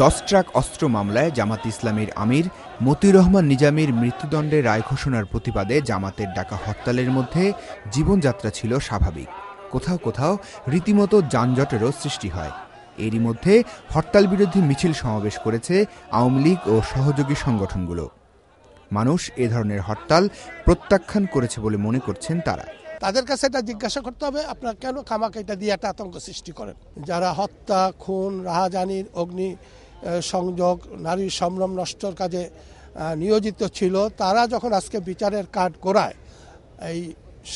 10 truck অস্ত্র মামলায় জামাত ইসলামীর আমির মতিউর রহমান নিজামীর মৃত্যুদণ্ডের রায় ঘোষণার প্রতিবাদে জামাতের ডাকা হরতালের মধ্যে জীবনযাত্রা ছিল স্বাভাবিক। কোথাও কোথাও রীতিমতো যানজটেরও সৃষ্টি হয়। এরই মধ্যে হরতাল বিরোধী মিছিল সমাবেশ করেছে আওয়ামী লীগ ও সহযোগী সংগঠনগুলো। মানুষ এ ধরনের হরতাল প্রত্যাখ্যান করেছে বলে মনে করছেন তারা। তাদের কাছে এটা জিজ্ঞাসা করতে হবে, আপনারা কেন খামাকে এটা দিয়ে একটা আতঙ্ক সৃষ্টি করেন? যারা হত্যা, খুন, রাহাজানির, অগ্নি সংযোগ, নারীর সম্ভ্রম নষ্টর কাজে নিয়োজিত ছিল, তারা যখন আজকে বিচারের কাঠ গড়ায়, এই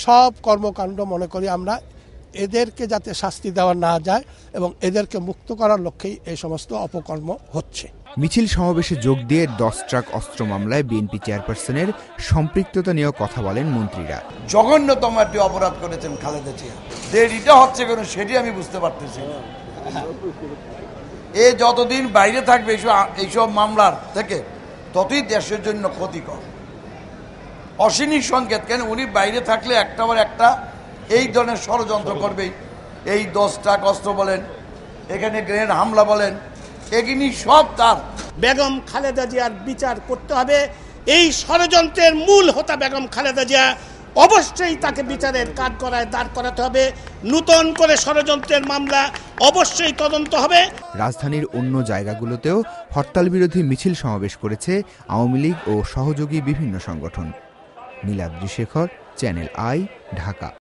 সব কর্মকাণ্ড মনে করি আমরা এদেরকে যাতে শাস্তি দেওয়া না যায় এবং এদেরকে মুক্ত করার লক্ষ্যেই এই সমস্ত অপকর্ম হচ্ছে। মিছিল সমাবেশে যোগ দিয়ে 10 ট্রাক অস্ত্র মামলায় বিএনপি চেয়ারপারসনের সম্পৃক্ততা নিয়েও কথা বলেন মন্ত্রীরা। জঘন্যতম একটি অপরাধ করেছেন খালেদা জিয়া। দেরিটা হচ্ছে কেন সেটি আমি বুঝতে পারতেছি না। এ যতদিন বাইরে থাকবে এইসব মামলার থেকে, ততই দেশের জন্য ক্ষতিকর। অশনি সংকেত, কেন উনি বাইরে থাকলে একটাবার একটা এই ধরনের ষড়যন্ত্র করবেই। এই 10 ট্রাক অস্ত্র বলেন, এখানে গ্রেনেড হামলা বলেন, এগুলি সব তার। বেগম খালেদা জিয়ার বিচার করতে হবে। এই ষড়যন্ত্রের মূল হোতা বেগম খালেদা জিয়া, অবশ্যই তাকে বিচারের কাঠগড়ায় দাঁড় করাতে হবে। নতুন করে ষড়যন্ত্রের মামলা অবশ্যই তদন্ত হবে। রাজধানীর অন্য জায়গাগুলোতেও হরতাল বিরোধী মিছিল সমাবেশ করেছে আওয়ামী লীগ ও সহযোগী বিভিন্ন সংগঠন। Niladri Shekhar, channel I, Dhaka.